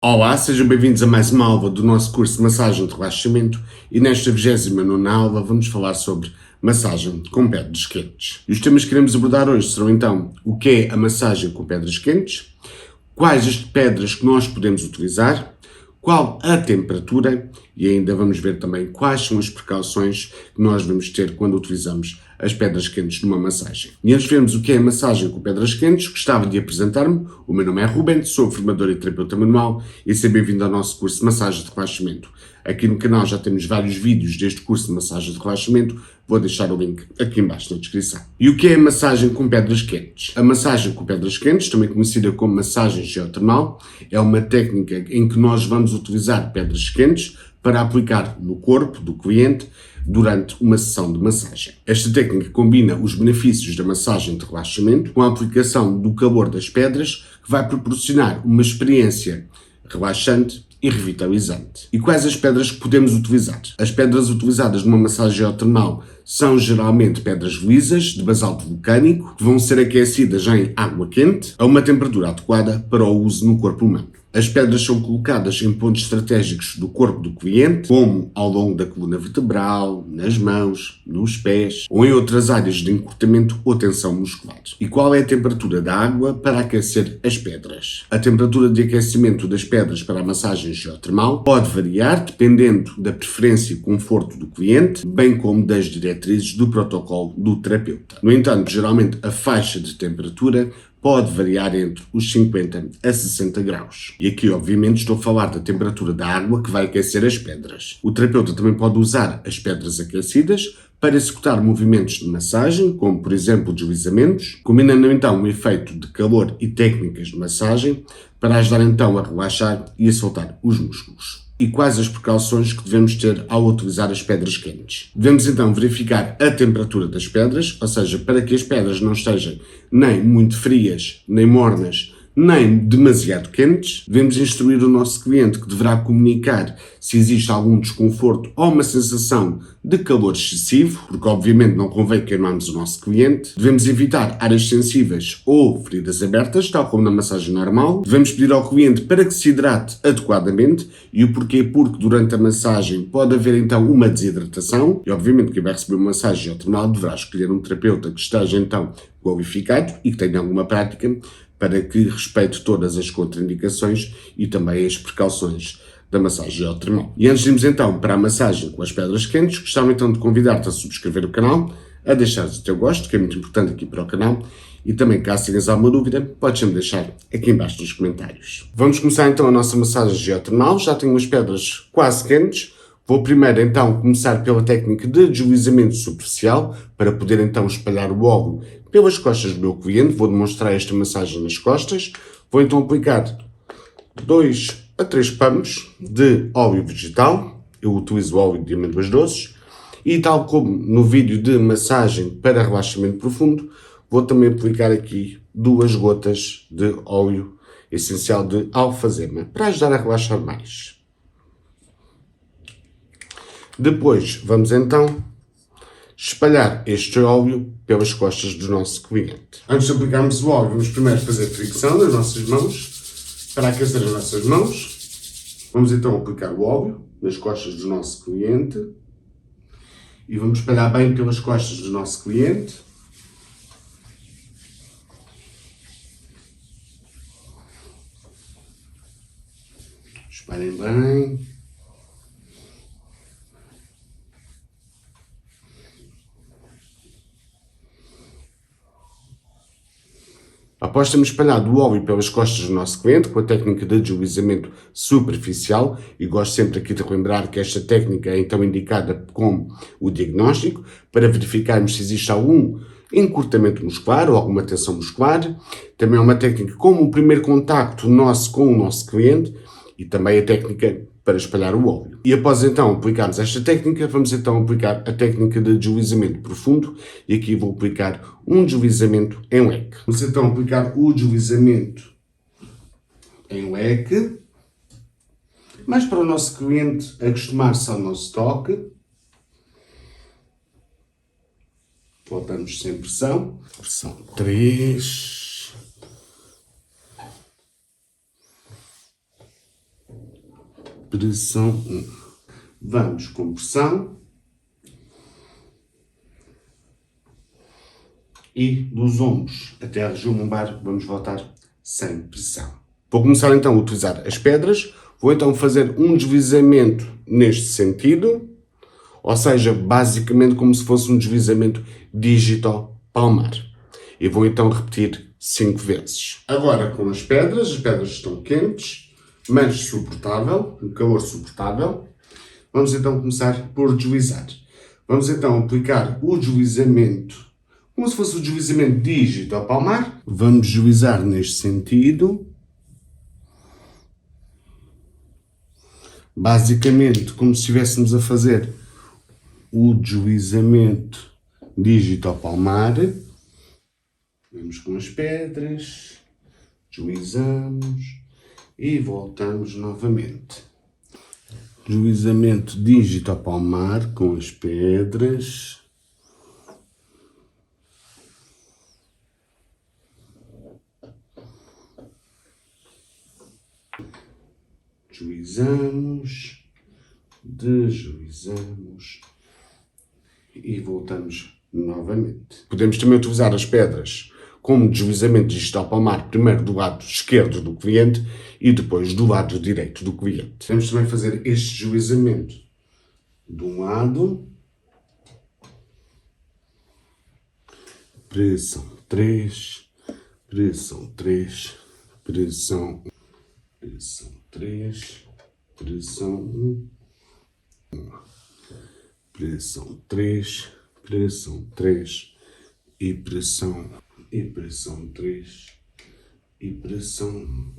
Olá, sejam bem-vindos a mais uma aula do nosso curso de massagem de relaxamento e nesta 29ª aula vamos falar sobre massagem com pedras quentes. E os temas que queremos abordar hoje serão então o que é a massagem com pedras quentes, quais as pedras que nós podemos utilizar, qual a temperatura e ainda vamos ver também quais são as precauções que nós devemos ter quando utilizamos as pedras quentes numa massagem. E antes de vermos o que é a massagem com pedras quentes, gostava de apresentar-me. O meu nome é Ruben, sou formador e terapeuta manual e seja bem-vindo ao nosso curso de massagem de relaxamento. Aqui no canal já temos vários vídeos deste curso de massagem de relaxamento, vou deixar o link aqui embaixo na descrição. E o que é a massagem com pedras quentes? A massagem com pedras quentes, também conhecida como massagem geotermal, é uma técnica em que nós vamos utilizar pedras quentes para aplicar no corpo do cliente durante uma sessão de massagem. Esta técnica combina os benefícios da massagem de relaxamento com a aplicação do calor das pedras, que vai proporcionar uma experiência relaxante e revitalizante. E quais as pedras que podemos utilizar? As pedras utilizadas numa massagem geotermal são geralmente pedras lisas, de basalto vulcânico, que vão ser aquecidas em água quente a uma temperatura adequada para o uso no corpo humano. As pedras são colocadas em pontos estratégicos do corpo do cliente, como ao longo da coluna vertebral, nas mãos, nos pés ou em outras áreas de encurtamento ou tensão muscular. E qual é a temperatura da água para aquecer as pedras? A temperatura de aquecimento das pedras para a massagem geotermal pode variar dependendo da preferência e conforto do cliente, bem como das diretrizes do protocolo do terapeuta. No entanto, geralmente a faixa de temperatura pode variar entre os 50 a 60 graus. E aqui, obviamente, estou a falar da temperatura da água que vai aquecer as pedras. O terapeuta também pode usar as pedras aquecidas para executar movimentos de massagem, como, por exemplo, deslizamentos, combinando então o efeito de calor e técnicas de massagem para ajudar então a relaxar e a soltar os músculos. E quais as precauções que devemos ter ao utilizar as pedras quentes? Devemos então verificar a temperatura das pedras, ou seja, para que as pedras não estejam nem muito frias, nem mornas, nem demasiado quentes. Devemos instruir o nosso cliente que deverá comunicar se existe algum desconforto ou uma sensação de calor excessivo, porque obviamente não convém queimarmos o nosso cliente. Devemos evitar áreas sensíveis ou feridas abertas, tal como na massagem normal. Devemos pedir ao cliente para que se hidrate adequadamente. E o porquê? Porque durante a massagem pode haver então uma desidratação e obviamente quem vai receber uma massagem geotermal deverá escolher um terapeuta que esteja então qualificado e que tenha alguma prática para que respeite todas as contraindicações e também as precauções da massagem geotermal. E antes de irmos então para a massagem com as pedras quentes, gostava então de convidar-te a subscrever o canal, a deixares o teu gosto, que é muito importante aqui para o canal, e também, caso tenhas alguma dúvida, podes sempre deixar aqui embaixo nos comentários. Vamos começar então a nossa massagem geotermal. Já tenho as pedras quase quentes. Vou primeiro então começar pela técnica de deslizamento superficial, para poder então espalhar o óleo pelas costas do meu cliente. Vou demonstrar esta massagem nas costas. Vou então aplicar 2 a 3 pumps de óleo vegetal. Eu utilizo óleo de amêndoas doces. E tal como no vídeo de massagem para relaxamento profundo, vou também aplicar aqui 2 gotas de óleo essencial de alfazema, para ajudar a relaxar mais. Depois vamos então espalhar este óleo pelas costas do nosso cliente. Antes de aplicarmos o óleo, vamos primeiro fazer fricção nas nossas mãos, para aquecer as nossas mãos. Vamos então aplicar o óleo nas costas do nosso cliente e vamos espalhar bem pelas costas do nosso cliente. Espalhem bem. Após termos espalhado o óleo pelas costas do nosso cliente com a técnica de deslizamento superficial, e gosto sempre aqui de lembrar que esta técnica é então indicada como o diagnóstico, para verificarmos se existe algum encurtamento muscular ou alguma tensão muscular. Também é uma técnica como o primeiro contacto nosso com o nosso cliente e também a técnica para espalhar o óleo. E após então aplicarmos esta técnica, vamos então aplicar a técnica de deslizamento profundo, e aqui vou aplicar um deslizamento em leque. Vamos então aplicar o deslizamento em leque, mas para o nosso cliente acostumar-se ao nosso toque. Voltamos sem pressão. Pressão 3. pressão 1. Vamos com pressão. E dos ombros até a região lombar vamos voltar sem pressão. Vou começar então a utilizar as pedras. Vou então fazer um deslizamento neste sentido, ou seja, basicamente como se fosse um deslizamento dígito-palmar. E vou então repetir 5 vezes. Agora com as pedras estão quentes, mas suportável, um calor suportável. Vamos então começar por deslizar. Vamos então aplicar o deslizamento como se fosse o deslizamento dígito-palmar. Vamos deslizar neste sentido. Basicamente, como se estivéssemos a fazer o deslizamento dígito-palmar. Vamos com as pedras, deslizamos e voltamos novamente. Deslizamento dígito-palmar com as pedras. Deslizamos, deslizamos e voltamos novamente. Podemos também utilizar as pedras como deslizamento dígito-palmar, primeiro do lado esquerdo do cliente e depois do lado direito do cliente. Podemos também fazer este deslizamento de um lado, pressão 3, pressão 3, pressão 3, pressão 1, pressão 3, pressão 3 e pressão 3 e pressão 1.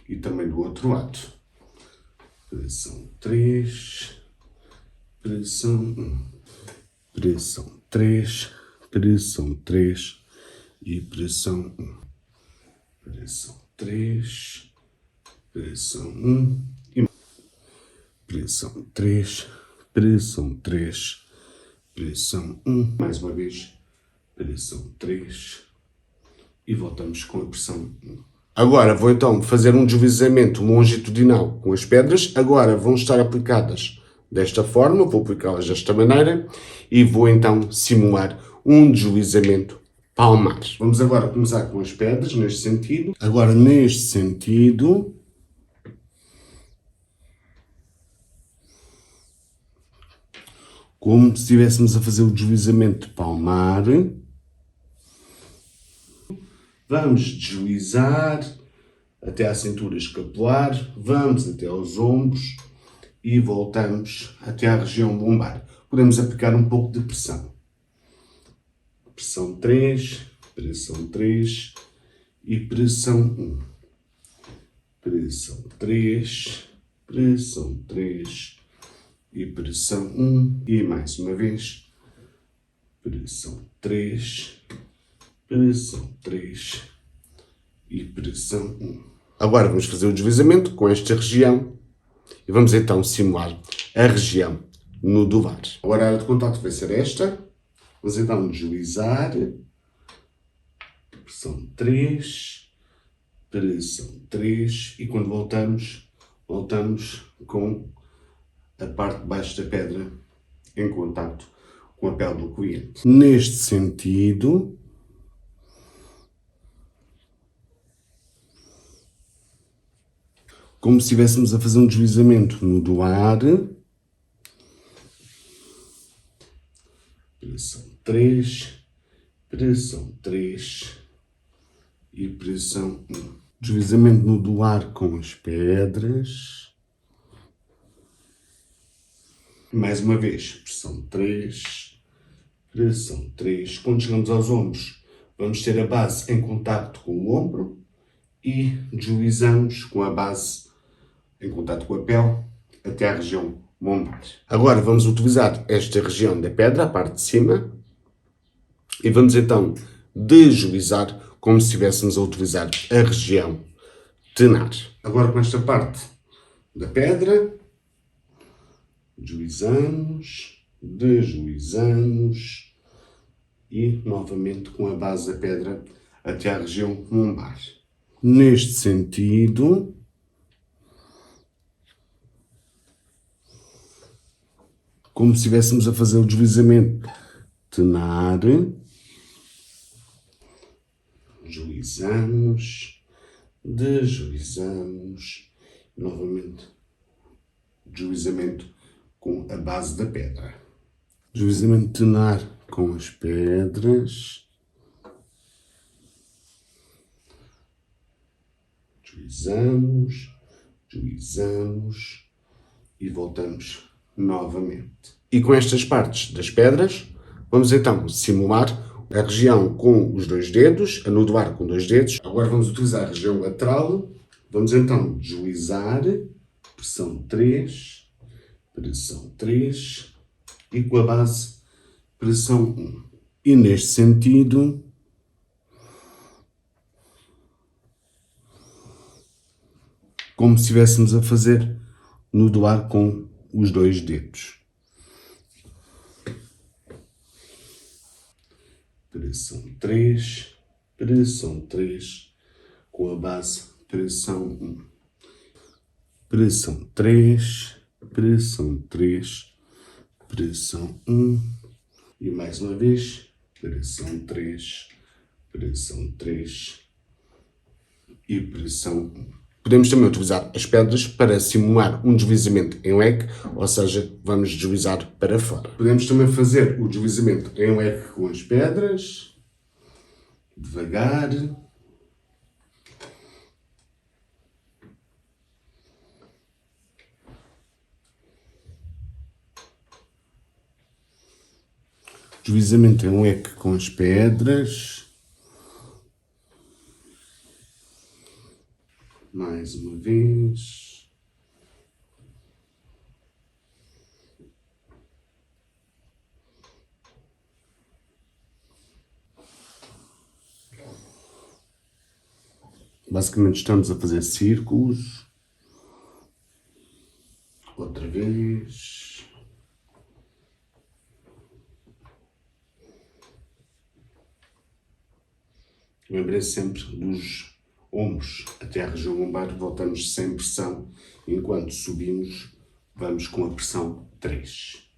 E também do outro lado. Pressão 3, pressão 1, pressão 3, pressão 3 e pressão 1. Pressão 3, pressão 1 e pressão 3, pressão 3, pressão 1. Mais uma vez, pressão 3 e voltamos com a pressão 1. Agora vou então fazer um deslizamento longitudinal com as pedras. Agora vão estar aplicadas desta forma, vou aplicá-las desta maneira e vou então simular um deslizamento palmar. Vamos agora começar com as pedras neste sentido. Agora neste sentido, como se estivéssemos a fazer o deslizamento palmar, vamos deslizar até à cintura escapular, vamos até aos ombros e voltamos até à região lombar. Podemos aplicar um pouco de pressão. Pressão 3, pressão 3 e pressão 1. Pressão 3, pressão 3 e pressão 1. E mais uma vez, pressão 3, pressão 3 e pressão 1. Agora vamos fazer o deslizamento com esta região e vamos então simular a região nodular. Agora a área de contacto vai ser esta. Vamos então deslizar. Pressão 3, pressão 3 e quando voltamos com a parte de baixo da pedra em contacto com a pele do cliente. Neste sentido, como se estivéssemos a fazer um deslizamento nodular. Pressão 3, pressão 3 e pressão 1. Deslizamento nodular com as pedras. Mais uma vez, pressão 3, pressão 3. Quando chegamos aos ombros, vamos ter a base em contacto com o ombro e deslizamos com a base em contato com a pele até à região lombar. Agora vamos utilizar esta região da pedra, a parte de cima, e vamos então deslizar como se estivéssemos a utilizar a região tenar. Agora com esta parte da pedra, deslizamos, deslizamos e novamente com a base da pedra até à região lombar. Neste sentido, como se estivéssemos a fazer o deslizamento. Tenar, deslizamos, deslizamos, novamente deslizamento com a base da pedra. Deslizamento tenar com as pedras. Deslizamos, deslizamos e voltamos novamente. E com estas partes das pedras, vamos então simular a região com os 2 dedos, anudoar com 2 dedos. Agora vamos utilizar a região lateral. Vamos então deslizar, pressão 3 e com a base pressão 1. E neste sentido, como se estivéssemos a fazer nudoar com os 2 dedos. Pressão 3, com a base pressão 1. Pressão 3, pressão 1. E mais uma vez, pressão 3 e pressão 1. Podemos também utilizar as pedras para simular um deslizamento em leque, ou seja, vamos deslizar para fora. Podemos também fazer o deslizamento em leque com as pedras, devagar. Deslizamento em leque com as pedras. Mais uma vez. Basicamente estamos a fazer círculos. Outra vez. Lembrem-se sempre dos ombros até a região lombar, voltamos sem pressão, enquanto subimos, vamos com a pressão 3.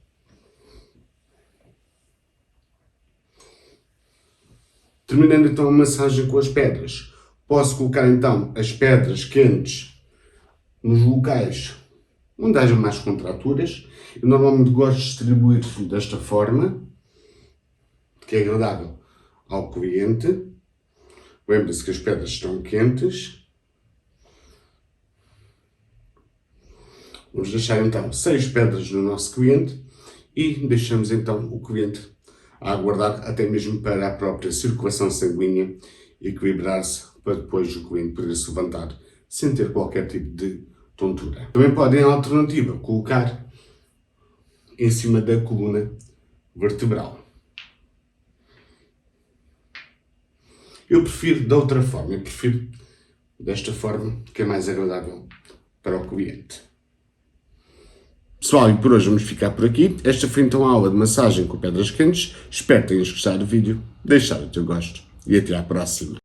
Terminando então a massagem com as pedras, posso colocar então as pedras quentes nos locais onde haja mais contraturas. Eu normalmente gosto de distribuir desta forma, que é agradável ao cliente. Lembre-se que as pedras estão quentes. Vamos deixar então 6 pedras no nosso cliente e deixamos então o cliente a aguardar até mesmo para a própria circulação sanguínea equilibrar-se para depois o cliente poder se levantar sem ter qualquer tipo de tontura. Também podem, em alternativa, colocar em cima da coluna vertebral. Eu prefiro de outra forma, eu prefiro desta forma, que é mais agradável para o cliente. Pessoal, e por hoje vamos ficar por aqui. Esta foi então a aula de massagem com pedras quentes. Espero que tenhas gostado do vídeo, deixar o teu gosto e até à próxima.